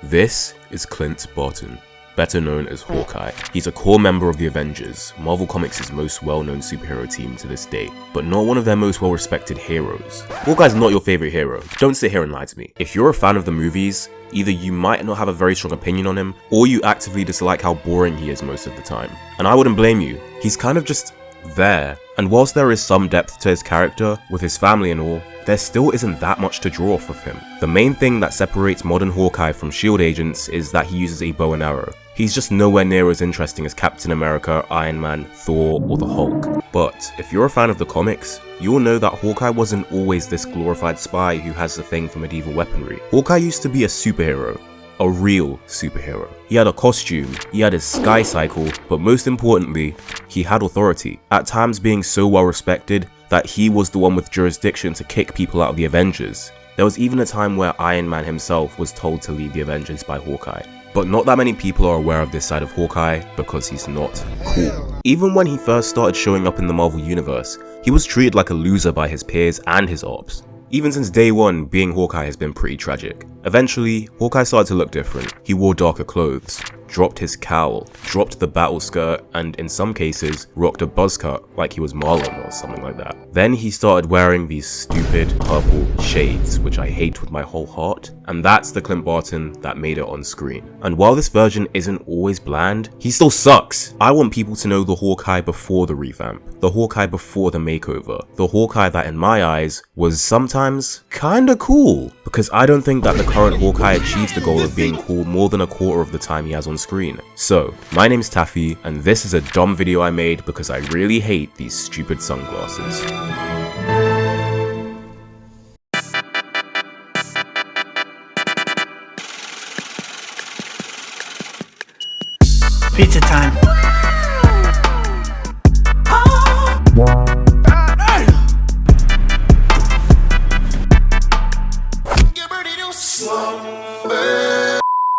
This is Clint Barton, better known as Hawkeye. He's a core member of the Avengers, Marvel Comics' most well-known superhero team to this day, but not one of their most well-respected heroes. Hawkeye's not your favorite hero, don't sit here and lie to me. If you're a fan of the movies, either you might not have a very strong opinion on him, or you actively dislike how boring he is most of the time. And I wouldn't blame you, he's kind of just there. And whilst there is some depth to his character, with his family and all, there still isn't that much to draw off of him. The main thing that separates modern Hawkeye from S.H.I.E.L.D. agents is that he uses a bow and arrow. He's just nowhere near as interesting as Captain America, Iron Man, Thor, or the Hulk. But if you're a fan of the comics, you'll know that Hawkeye wasn't always this glorified spy who has a thing for medieval weaponry. Hawkeye used to be a superhero. A real superhero. He had a costume, he had his sky cycle, but most importantly, he had authority, at times being so well respected that he was the one with jurisdiction to kick people out of the Avengers. There was even a time where Iron Man himself was told to leave the Avengers by Hawkeye. But not that many people are aware of this side of Hawkeye because he's not cool. Even when he first started showing up in the Marvel Universe, he was treated like a loser by his peers and his ops. Even since day one, being Hawkeye has been pretty tragic. Eventually, Hawkeye started to look different. He wore darker clothes, dropped his cowl, dropped the battle skirt, and in some cases, rocked a buzz cut like he was Marlon or something like that. Then he started wearing these stupid purple shades, which I hate with my whole heart, and that's the Clint Barton that made it on screen. And while this version isn't always bland, he still sucks. I want people to know the Hawkeye before the revamp, the Hawkeye before the makeover, the Hawkeye that in my eyes was sometimes kinda cool, because I don't think that the current Hawkeye achieves the goal of being cool more than a quarter of the time he has on screen. So, my name's Taffi, and this is a dumb video I made because I really hate these stupid sunglasses. Pizza time.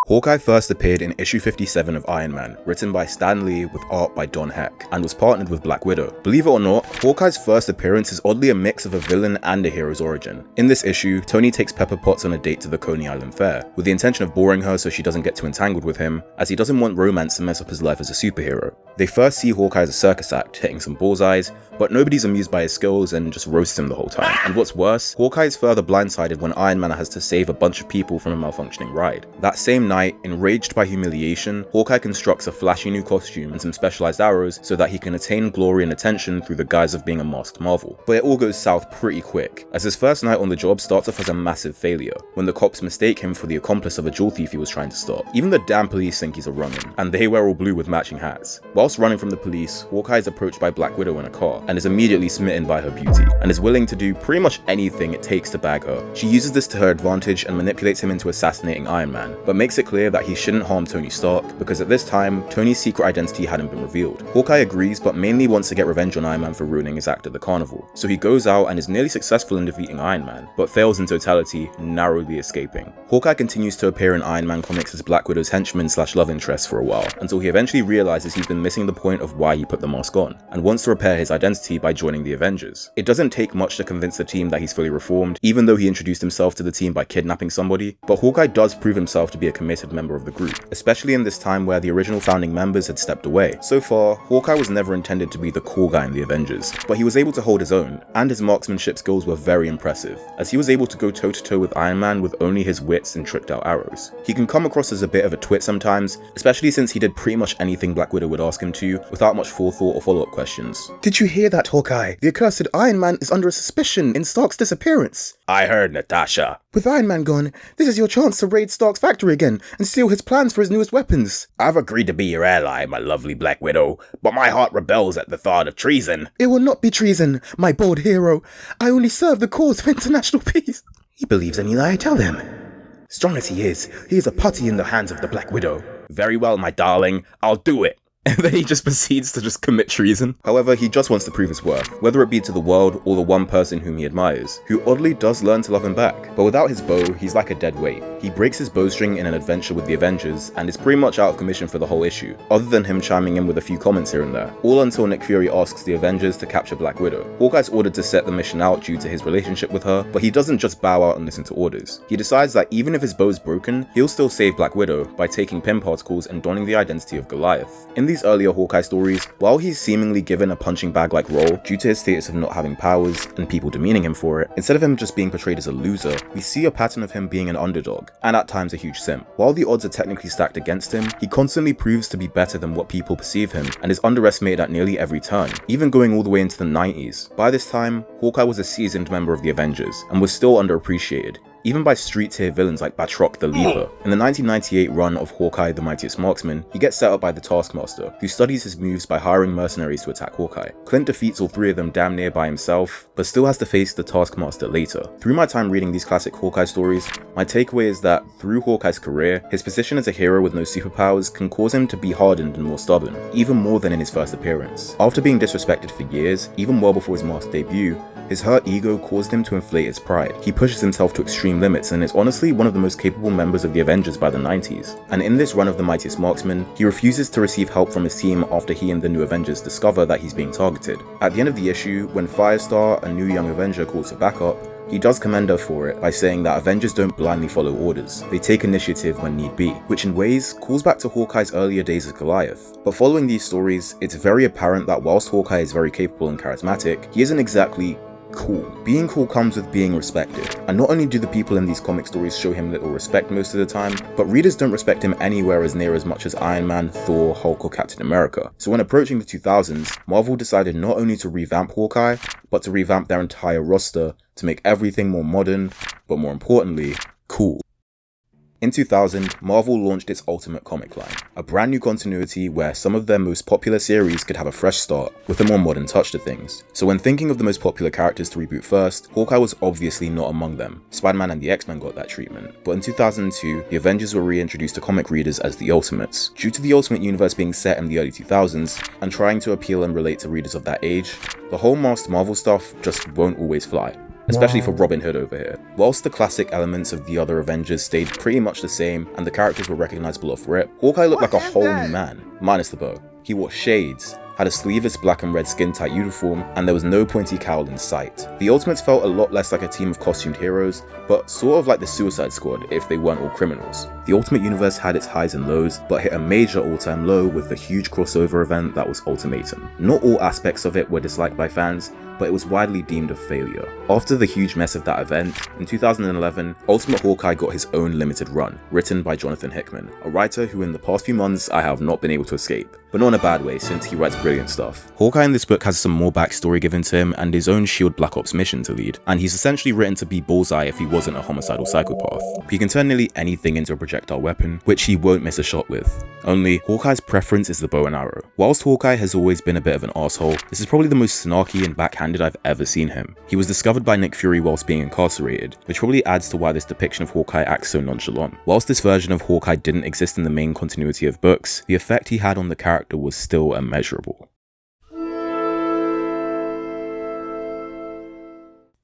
Hawkeye first appeared in issue 57 of Iron Man, written by Stan Lee with art by Don Heck, and was partnered with Black Widow. Believe it or not, Hawkeye's first appearance is oddly a mix of a villain and a hero's origin. In this issue, Tony takes Pepper Potts on a date to the Coney Island Fair, with the intention of boring her so she doesn't get too entangled with him, as he doesn't want romance to mess up his life as a superhero. They first see Hawkeye as a circus act, hitting some bullseyes, but nobody's amused by his skills and just roasts him the whole time. And what's worse, Hawkeye is further blindsided when Iron Man has to save a bunch of people from a malfunctioning ride. That same night, enraged by humiliation, Hawkeye constructs a flashy new costume and some specialized arrows so that he can attain glory and attention through the guise of being a masked Marvel. But it all goes south pretty quick, as his first night on the job starts off as a massive failure, when the cops mistake him for the accomplice of a jewel thief he was trying to stop. Even the damn police think he's a running, and they wear all blue with matching hats. Whilst running from the police, Hawkeye is approached by Black Widow in a car, and is immediately smitten by her beauty, and is willing to do pretty much anything it takes to bag her. She uses this to her advantage and manipulates him into assassinating Iron Man, but makes it clear that he shouldn't harm Tony Stark, because at this time, Tony's secret identity hadn't been revealed. Hawkeye agrees, but mainly wants to get revenge on Iron Man for ruining his act at the carnival. So he goes out and is nearly successful in defeating Iron Man, but fails in totality, narrowly escaping. Hawkeye continues to appear in Iron Man comics as Black Widow's henchman / love interest for a while, until he eventually realizes he's been missing the point of why he put the mask on, and wants to repair his identity by joining the Avengers. It doesn't take much to convince the team that he's fully reformed, even though he introduced himself to the team by kidnapping somebody, but Hawkeye does prove himself to be a committed member of the group, especially in this time where the original founding members had stepped away. So far, Hawkeye was never intended to be the cool guy in the Avengers, but he was able to hold his own, and his marksmanship skills were very impressive, as he was able to go toe-to-toe with Iron Man with only his wits and tricked out arrows. He can come across as a bit of a twit sometimes, especially since he did pretty much anything Black Widow would ask him to, without much forethought or follow-up questions. Did you hear that, Hawkeye? The accursed Iron Man is under suspicion in Stark's disappearance. I heard, Natasha. With Iron Man gone, this is your chance to raid Stark's factory again and steal his plans for his newest weapons. I've agreed to be your ally, my lovely Black Widow, but my heart rebels at the thought of treason. It will not be treason, my bold hero. I only serve the cause for international peace. He believes any lie I tell him. Strong as he is a putty in the hands of the Black Widow. Very well, my darling, I'll do it. and then he just proceeds to just commit treason. However, he just wants to prove his worth, whether it be to the world or the one person whom he admires, who oddly does learn to love him back. But without his bow, he's like a dead weight. He breaks his bowstring in an adventure with the Avengers, and is pretty much out of commission for the whole issue, other than him chiming in with a few comments here and there, all until Nick Fury asks the Avengers to capture Black Widow. Hawkeye's ordered to set the mission out due to his relationship with her, but he doesn't just bow out and listen to orders. He decides that even if his bow's broken, he'll still save Black Widow by taking pin particles and donning the identity of Goliath. In these earlier Hawkeye stories, while he's seemingly given a punching bag-like role due to his status of not having powers and people demeaning him for it, instead of him just being portrayed as a loser, we see a pattern of him being an underdog, and at times a huge simp. While the odds are technically stacked against him, he constantly proves to be better than what people perceive him, and is underestimated at nearly every turn, even going all the way into the 90s. By this time, Hawkeye was a seasoned member of the Avengers, and was still underappreciated, even by street-tier villains like Batroc the Leaper. In the 1998 run of Hawkeye the Mightiest Marksman, he gets set up by the Taskmaster, who studies his moves by hiring mercenaries to attack Hawkeye. Clint defeats all three of them damn near by himself, but still has to face the Taskmaster later. Through my time reading these classic Hawkeye stories, my takeaway is that through Hawkeye's career, his position as a hero with no superpowers can cause him to be hardened and more stubborn, even more than in his first appearance. After being disrespected for years, even well before his masked debut, his hurt ego caused him to inflate his pride. He pushes himself to extreme limits and is honestly one of the most capable members of the Avengers by the 90s. And in this run of the Mightiest Marksman, he refuses to receive help from his team after he and the new Avengers discover that he's being targeted. At the end of the issue, when Firestar, a new young Avenger, calls for backup, he does commend her for it by saying that Avengers don't blindly follow orders, they take initiative when need be, which in ways calls back to Hawkeye's earlier days as Goliath. But following these stories, it's very apparent that whilst Hawkeye is very capable and charismatic, he isn't exactly cool. Being cool comes with being respected, and not only do the people in these comic stories show him little respect most of the time, but readers don't respect him anywhere as near as much as Iron Man, Thor, Hulk or Captain America. So when approaching the 2000s, Marvel decided not only to revamp Hawkeye, but to revamp their entire roster to make everything more modern, but more importantly, cool. In 2000, Marvel launched its Ultimate comic line, a brand new continuity where some of their most popular series could have a fresh start, with a more modern touch to things. So when thinking of the most popular characters to reboot first, Hawkeye was obviously not among them. Spider-Man and the X-Men got that treatment. But in 2002, the Avengers were reintroduced to comic readers as the Ultimates. Due to the Ultimate universe being set in the early 2000s, and trying to appeal and relate to readers of that age, the whole masked Marvel stuff just won't always fly. Especially for Robin Hood over here. Whilst the classic elements of the other Avengers stayed pretty much the same and the characters were recognizable off rip, Hawkeye looked like a whole new man, minus the bow. He wore shades, had a sleeveless black and red skin-tight uniform, and there was no pointy cowl in sight. The Ultimates felt a lot less like a team of costumed heroes, but sort of like the Suicide Squad if they weren't all criminals. The Ultimate Universe had its highs and lows, but hit a major all-time low with the huge crossover event that was Ultimatum. Not all aspects of it were disliked by fans, but it was widely deemed a failure. After the huge mess of that event, in 2011, Ultimate Hawkeye got his own limited run, written by Jonathan Hickman, a writer who in the past few months I have not been able to escape. But not in a bad way, since he writes brilliant stuff. Hawkeye in this book has some more backstory given to him and his own SHIELD Black Ops mission to lead, and he's essentially written to be Bullseye if he wasn't a homicidal psychopath. He can turn nearly anything into a projectile weapon, which he won't miss a shot with. Only, Hawkeye's preference is the bow and arrow. Whilst Hawkeye has always been a bit of an asshole, this is probably the most snarky and backhanded I've ever seen him. He was discovered by Nick Fury whilst being incarcerated, which probably adds to why this depiction of Hawkeye acts so nonchalant. Whilst this version of Hawkeye didn't exist in the main continuity of books, the effect he had on the character was still immeasurable.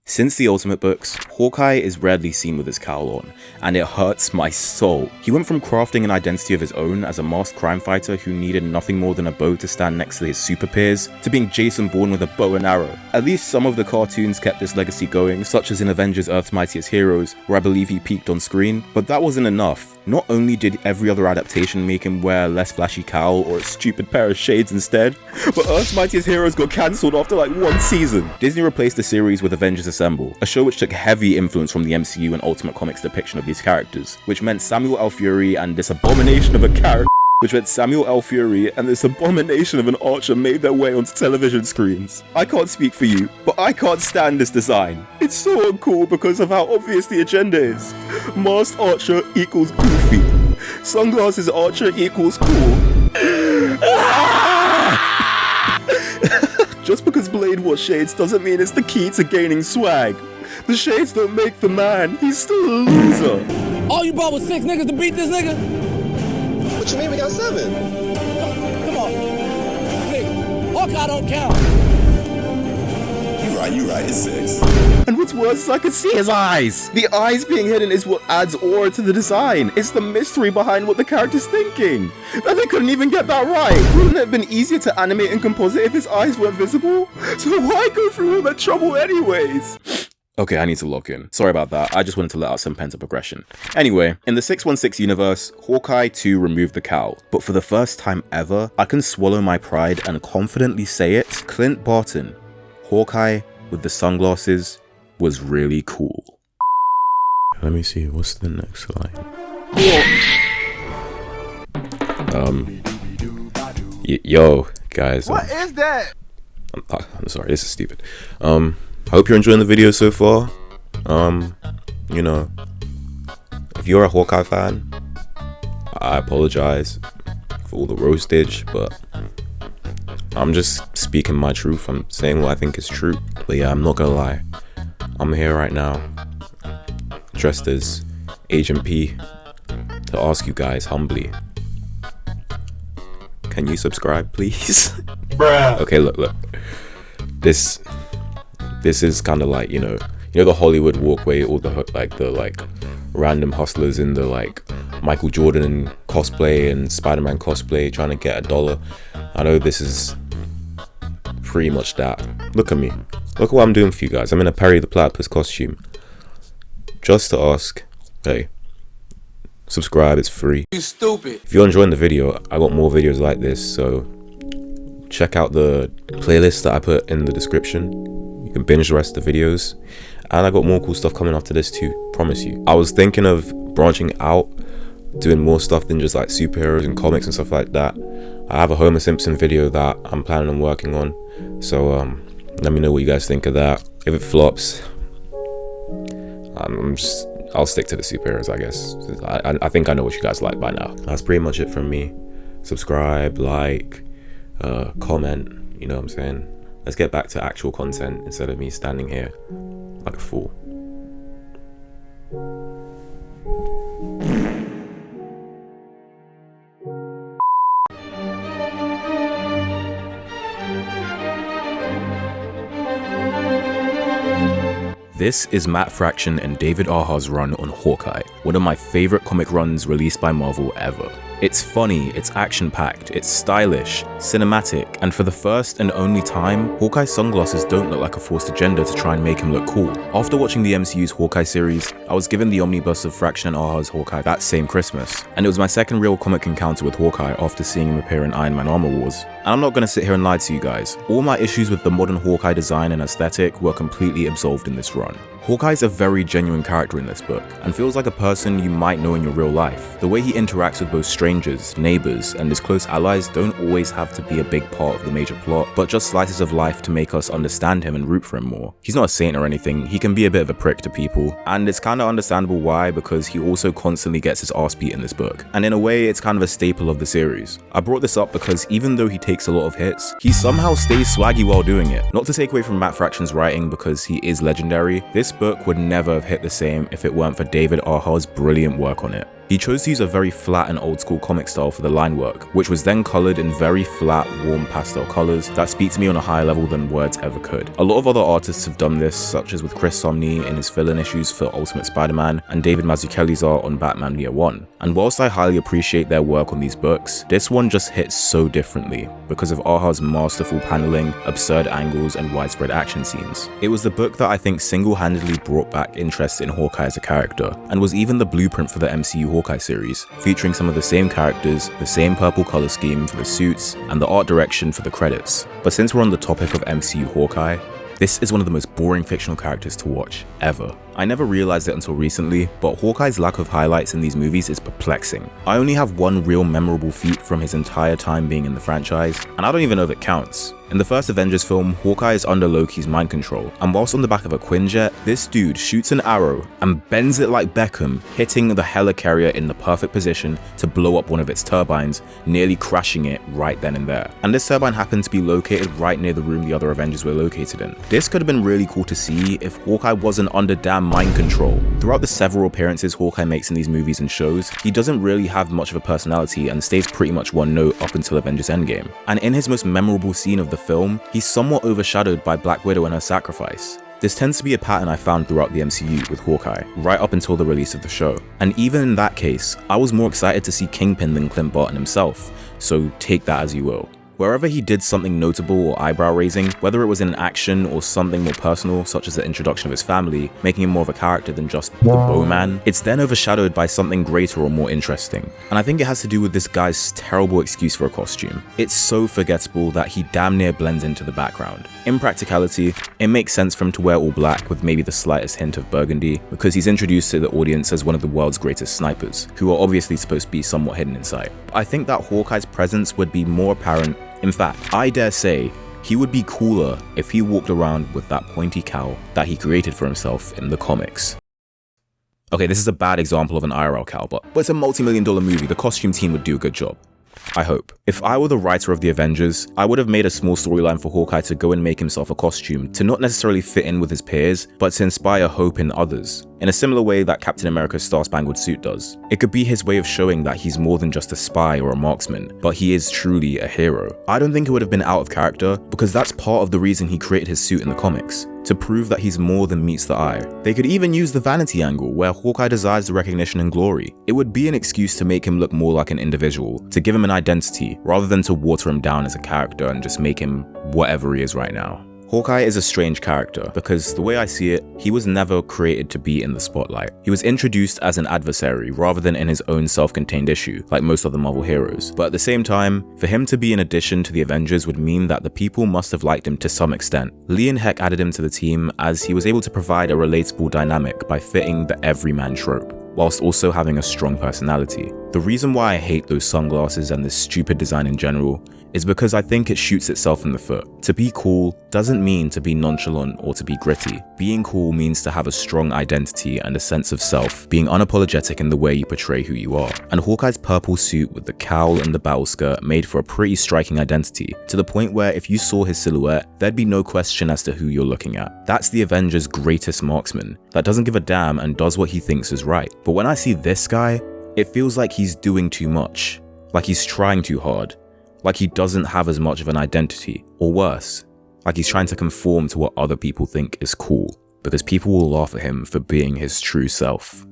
Since the Ultimate books, Hawkeye is rarely seen with his cowl on, and it hurts my soul. He went from crafting an identity of his own as a masked crime fighter who needed nothing more than a bow to stand next to his super peers, to being Jason Bourne with a bow and arrow. At least some of the cartoons kept this legacy going, such as in Avengers Earth's Mightiest Heroes, where I believe he peaked on screen, but that wasn't enough. Not only did every other adaptation make him wear a less flashy cowl or a stupid pair of shades instead, but Earth's Mightiest Heroes got cancelled after like one season. Disney replaced the series with Avengers Assemble, a show which took heavy influence from the MCU and Ultimate Comics depiction of these characters, which meant Samuel L. Fury and this abomination of an archer made their way onto television screens. I can't speak for you, but I can't stand this design. It's so uncool because of how obvious the agenda is. Masked archer equals goofy. Sunglasses archer equals cool. Just because Blade wore shades doesn't mean it's the key to gaining swag. The shades don't make the man, he's still a loser. All you brought was 6 niggas to beat this nigga? What you mean we got 7? Come on. Hawkeye don't count. You right, it's 6. And what's worse is I can see his eyes! The eyes being hidden is what adds aura to the design. It's the mystery behind what the character's thinking. And they couldn't even get that right. Wouldn't it have been easier to animate and composite if his eyes weren't visible? So why go through all that trouble anyways? Okay, I need to lock in. Sorry about that, I just wanted to let out some pent-up aggression. Anyway, in the 616 universe, Hawkeye 2 removed the cowl. But for the first time ever, I can swallow my pride and confidently say it, Clint Barton, Hawkeye with the sunglasses, was really cool. Let me see, what's the next line? Yo, guys. What is that? I'm sorry, this is stupid. I hope you're enjoying the video so far. You know, if you're a Hawkeye fan, I apologize for all the roastage, but I'm just speaking my truth. I'm saying what I think is true. But yeah, I'm not gonna lie. I'm here right now, dressed as Agent P, to ask you guys humbly, can you subscribe, please? Bruh. Okay, look. This is kind of like, you know the Hollywood walkway, all the random hustlers in the Michael Jordan cosplay and Spider-Man cosplay trying to get $1. I know this is pretty much that. Look at me. Look what I'm doing for you guys. I'm in a Perry the Platypus costume. Just to ask, hey, subscribe, it's free. You stupid. If you're enjoying the video, I got more videos like this, so check out the playlist that I put in the description. You can binge the rest of the videos. And I got more cool stuff coming after this too, promise you. I was thinking of branching out, doing more stuff than just superheroes and comics and stuff like that. I have a Homer Simpson video that I'm planning on working on, so let me know what you guys think of that. If it flops, I'll stick to the superheroes, I guess. I think I know what you guys like by now. That's pretty much it from me. Subscribe, like, comment, you know what I'm saying? Let's get back to actual content instead of me standing here like a fool. This is Matt Fraction and David Aha's run on Hawkeye, one of my favorite comic runs released by Marvel ever. It's funny, it's action-packed, it's stylish, cinematic, and for the first and only time, Hawkeye's sunglasses don't look like a forced agenda to try and make him look cool. After watching the MCU's Hawkeye series, I was given the omnibus of Fraction and Aha's Hawkeye that same Christmas, and it was my second real comic encounter with Hawkeye after seeing him appear in Iron Man Armor Wars. And I'm not gonna sit here and lie to you guys, all my issues with the modern Hawkeye design and aesthetic were completely absolved in this run. Hawkeye's a very genuine character in this book, and feels like a person you might know in your real life. The way he interacts with both strangers, neighbors, and his close allies don't always have to be a big part of the major plot, but just slices of life to make us understand him and root for him more. He's not a saint or anything, he can be a bit of a prick to people, and it's kinda understandable why, because he also constantly gets his ass beat in this book. And in a way, it's kind of a staple of the series. I brought this up because even though he takes a lot of hits, he somehow stays swaggy while doing it. Not to take away from Matt Fraction's writing because he is legendary, this book would never have hit the same if it weren't for David Aha's brilliant work on it. He chose to use a very flat and old school comic style for the line work, which was then coloured in very flat, warm pastel colours that speak to me on a higher level than words ever could. A lot of other artists have done this, such as with Chris Samnee in his fill-in issues for Ultimate Spider-Man and David Mazzucchelli's art on Batman Year One. And whilst I highly appreciate their work on these books, this one just hits so differently because of Aha's masterful paneling, absurd angles, and widespread action scenes. It was the book that I think single-handedly brought back interest in Hawkeye as a character, and was even the blueprint for the MCU Hawkeye series, featuring some of the same characters, the same purple color scheme for the suits, and the art direction for the credits. But since we're on the topic of MCU Hawkeye, this is one of the most boring fictional characters to watch, ever. I never realized it until recently, but Hawkeye's lack of highlights in these movies is perplexing. I only have one real memorable feat from his entire time being in the franchise, and I don't even know if it counts. In the first Avengers film, Hawkeye is under Loki's mind control, and whilst on the back of a Quinjet, this dude shoots an arrow and bends it like Beckham, hitting the helicarrier in the perfect position to blow up one of its turbines, nearly crashing it right then and there. And this turbine happened to be located right near the room the other Avengers were located in. This could have been really cool to see if Hawkeye wasn't under damn goddamn mind control. Throughout the several appearances Hawkeye makes in these movies and shows, he doesn't really have much of a personality and stays pretty much one note up until Avengers Endgame. And in his most memorable scene of the film, he's somewhat overshadowed by Black Widow and her sacrifice. This tends to be a pattern I found throughout the MCU with Hawkeye, right up until the release of the show. And even in that case, I was more excited to see Kingpin than Clint Barton himself, so take that as you will. Wherever he did something notable or eyebrow-raising, whether it was in an action or something more personal, such as the introduction of his family, making him more of a character than just the bowman, it's then overshadowed by something greater or more interesting. And I think it has to do with this guy's terrible excuse for a costume. It's so forgettable that he damn near blends into the background. In practicality, it makes sense for him to wear all black with maybe the slightest hint of burgundy, because he's introduced to the audience as one of the world's greatest snipers, who are obviously supposed to be somewhat hidden in sight. But I think that Hawkeye's presence would be more apparent. In fact, I dare say, he would be cooler if he walked around with that pointy cowl that he created for himself in the comics. Okay, this is a bad example of an IRL cowl, but it's a multi-million-dollar movie, the costume team would do a good job. I hope. If I were the writer of the Avengers, I would have made a small storyline for Hawkeye to go and make himself a costume to not necessarily fit in with his peers, but to inspire hope in others, in a similar way that Captain America's Star-Spangled Suit does. It could be his way of showing that he's more than just a spy or a marksman, but he is truly a hero. I don't think it would have been out of character, because that's part of the reason he created his suit in the comics, to prove that he's more than meets the eye. They could even use the vanity angle, where Hawkeye desires the recognition and glory. It would be an excuse to make him look more like an individual, to give him an identity, rather than to water him down as a character and just make him whatever he is right now. Hawkeye is a strange character, because the way I see it, he was never created to be in the spotlight. He was introduced as an adversary rather than in his own self-contained issue, like most other Marvel heroes. But at the same time, for him to be an addition to the Avengers would mean that the people must have liked him to some extent. Lee and Heck added him to the team as he was able to provide a relatable dynamic by fitting the everyman trope, whilst also having a strong personality. The reason why I hate those sunglasses and this stupid design in general is because I think it shoots itself in the foot. To be cool doesn't mean to be nonchalant or to be gritty. Being cool means to have a strong identity and a sense of self, being unapologetic in the way you portray who you are. And Hawkeye's purple suit with the cowl and the battle skirt made for a pretty striking identity, to the point where if you saw his silhouette, there'd be no question as to who you're looking at. That's the Avengers' greatest marksman, that doesn't give a damn and does what he thinks is right. But when I see this guy, it feels like he's doing too much, like he's trying too hard, like he doesn't have as much of an identity, or worse, like he's trying to conform to what other people think is cool, because people will laugh at him for being his true self.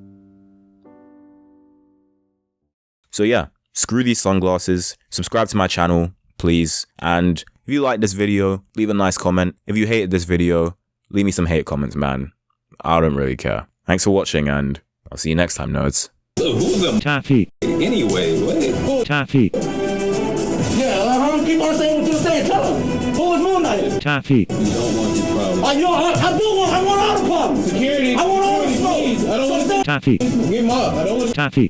So yeah, screw these sunglasses, subscribe to my channel, please, and if you like this video, leave a nice comment. If you hated this video, leave me some hate comments, man. I don't really care. Thanks for watching, and I'll see you next time, nerds. So who's the Taffi? anyway? Wait. Taffi. Yeah, keep on saying what you're saying. Tell him. Who is Moon Knight? Taffi. You don't want these problems. I want all the problems. Security. I want all the smoke. Please, I don't want Taffi. Get him up. I don't want Taffi.